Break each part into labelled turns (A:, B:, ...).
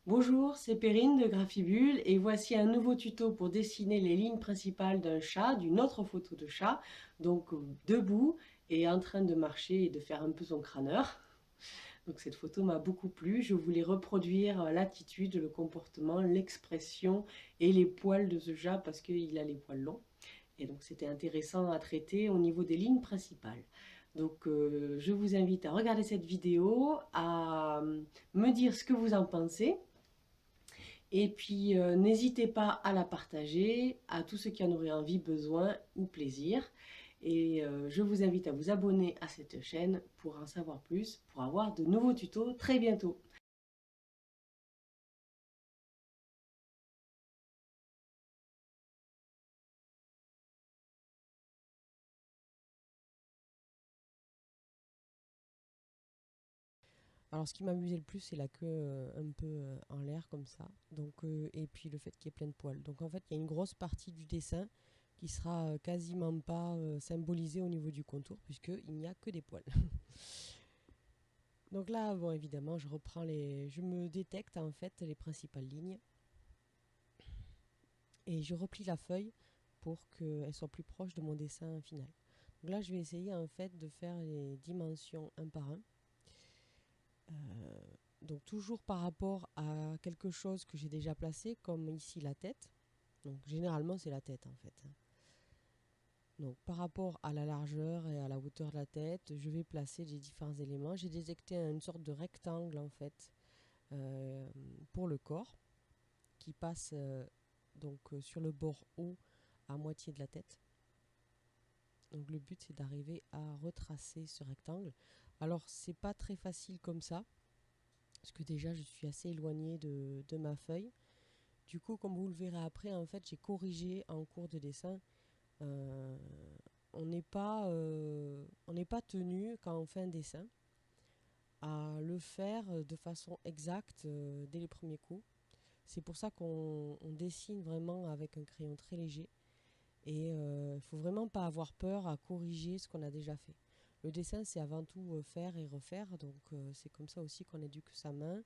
A: Bonjour, c'est Perrine de Graphibule et voici un nouveau tuto pour dessiner les lignes principales d'un chat, d'une autre photo de chat, donc debout et en train de marcher et de faire un peu son crâneur. Donc cette photo m'a beaucoup plu, je voulais reproduire l'attitude, le comportement, l'expression et les poils de ce chat parce qu'il a les poils longs. Et donc c'était intéressant à traiter au niveau des lignes principales. Donc je vous invite à regarder cette vidéo, à me dire ce que vous en pensez. Et puis, n'hésitez pas à la partager à tous ceux qui en auraient envie, besoin ou plaisir. Et je vous invite à vous abonner à cette chaîne pour en savoir plus, pour avoir de nouveaux tutos très bientôt.
B: Alors, ce qui m'amusait le plus, c'est la queue un peu en l'air comme ça. Donc, et puis le fait qu'il y ait plein de poils. Donc, en fait, il y a une grosse partie du dessin qui sera quasiment pas symbolisée au niveau du contour, puisqu'il n'y a que des poils. Donc là, bon, évidemment, je me détecte en fait les principales lignes et je replie la feuille pour qu'elle soit plus proche de mon dessin final. Donc là, je vais essayer en fait de faire les dimensions un par un. Euh, donc toujours par rapport à quelque chose que j'ai déjà placé, comme ici la tête. Donc généralement c'est la tête en fait. Donc par rapport à la largeur et à la hauteur de la tête, je vais placer les différents éléments. J'ai détecté une sorte de rectangle en fait euh, pour le corps qui passe sur le bord haut à moitié de la tête. Donc le but c'est d'arriver à retracer ce rectangle. Alors c'est pas très facile comme ça parce que déjà je suis assez éloignée de ma feuille. Du coup, comme vous le verrez après, en fait, j'ai corrigé en cours de dessin. Euh, on n'est pas tenu quand on fait un dessin à le faire de façon exacte dès les premiers coups. C'est pour ça qu'on dessine vraiment avec un crayon très léger et il faut vraiment pas avoir peur à corriger ce qu'on a déjà fait. Le dessin, c'est avant tout faire et refaire, donc c'est comme ça aussi qu'on éduque sa main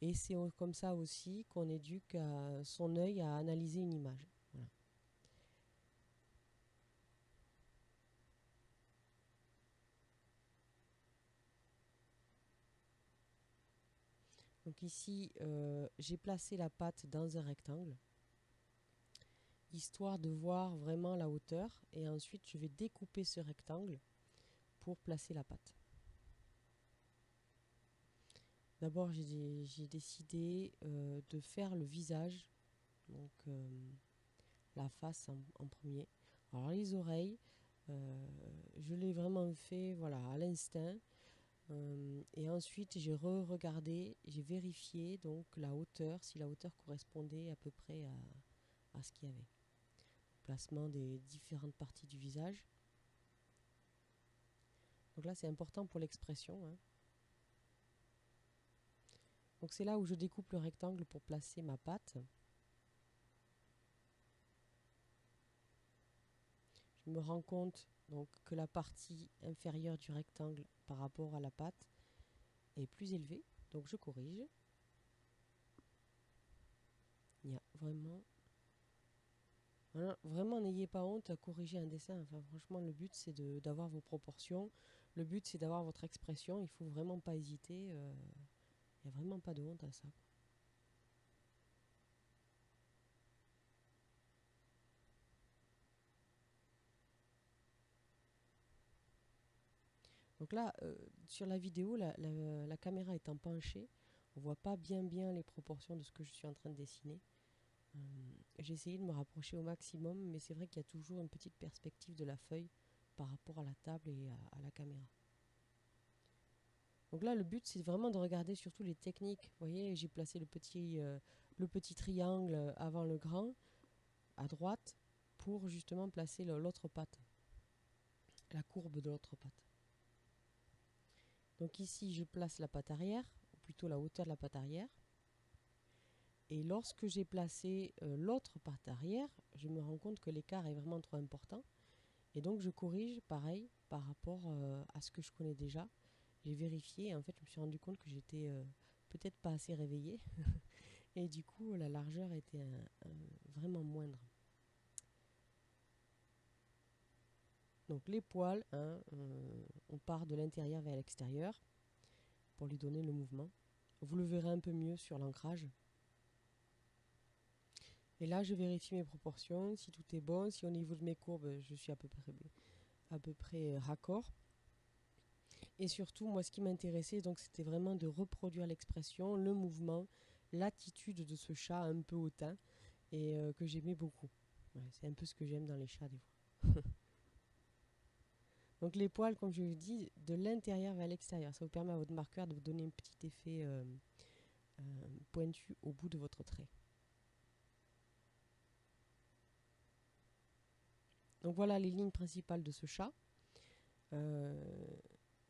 B: et c'est comme ça aussi qu'on éduque son œil à analyser une image. Voilà. Donc ici, j'ai placé la patte dans un rectangle, histoire de voir vraiment la hauteur. Et ensuite, je vais découper ce rectangle pour placer la patte. D'abord, j'ai décidé de faire le visage, donc la face en premier. Alors les oreilles, je l'ai vraiment fait voilà, à l'instinct. Et ensuite, j'ai re-regardé, j'ai vérifié donc la hauteur, si la hauteur correspondait à peu près à ce qu'il y avait. Placement des différentes parties du visage. Donc là, c'est important pour l'expression, hein. Donc c'est là où je découpe le rectangle pour placer ma patte. Je me rends compte donc que la partie inférieure du rectangle par rapport à la patte est plus élevée. Donc je corrige. Il y a vraiment, n'ayez pas honte à corriger un dessin. Enfin, franchement, le but c'est d'avoir vos proportions. Le but c'est d'avoir votre expression. Il faut vraiment pas hésiter. Il n'y a vraiment pas de honte à ça. Donc là, sur la vidéo, la caméra étant penchée, on voit pas bien les proportions de ce que je suis en train de dessiner. Euh, j'ai essayé de me rapprocher au maximum, mais c'est vrai qu'il y a toujours une petite perspective de la feuille par rapport à la table et à la caméra. Donc là, le but, c'est vraiment de regarder surtout les techniques. Vous voyez, j'ai placé le petit triangle avant le grand, à droite, pour justement placer l'autre patte, la courbe de l'autre patte. Donc ici, je place la patte arrière, ou plutôt la hauteur de la patte arrière. Et lorsque j'ai placé l'autre patte arrière, je me rends compte que l'écart est vraiment trop important. Et donc je corrige pareil par rapport à ce que je connais déjà. J'ai vérifié et en fait je me suis rendu compte que j'étais peut-être pas assez réveillée. et du coup la largeur était vraiment moindre. Donc les poils, hein, on part de l'intérieur vers l'extérieur pour lui donner le mouvement. Vous le verrez un peu mieux sur l'ancrage. Et là, je vérifie mes proportions, si tout est bon, si au niveau de mes courbes, je suis à peu près raccord. Et surtout, moi, ce qui m'intéressait, donc, c'était vraiment de reproduire l'expression, le mouvement, l'attitude de ce chat un peu hautain, et que j'aimais beaucoup. Ouais, c'est un peu ce que j'aime dans les chats, des fois. Donc les poils, comme je vous dis, de l'intérieur vers l'extérieur. Ça vous permet à votre marqueur de vous donner un petit effet pointu au bout de votre trait. Donc voilà les lignes principales de ce chat.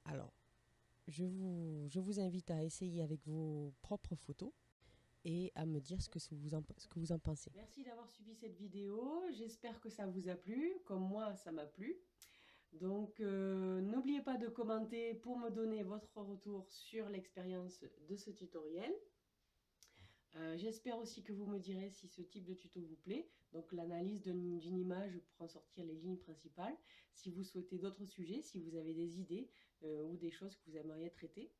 B: Alors, je vous invite à essayer avec vos propres photos et à me dire ce que vous en pensez.
A: Merci d'avoir suivi cette vidéo. J'espère que ça vous a plu, comme moi ça m'a plu. Donc n'oubliez pas de commenter pour me donner votre retour sur l'expérience de ce tutoriel. J'espère aussi que vous me direz si ce type de tuto vous plaît, donc l'analyse d'une image pour en sortir les lignes principales. Si vous souhaitez d'autres sujets, si vous avez des idées ou des choses que vous aimeriez traiter,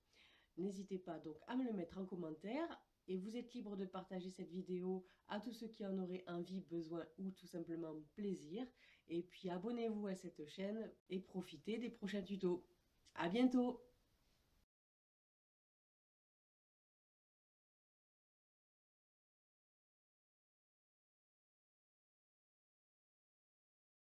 A: n'hésitez pas donc à me le mettre en commentaire. Et vous êtes libre de partager cette vidéo à tous ceux qui en auraient envie, besoin ou tout simplement plaisir. Et puis abonnez-vous à cette chaîne et profitez des prochains tutos. À bientôt!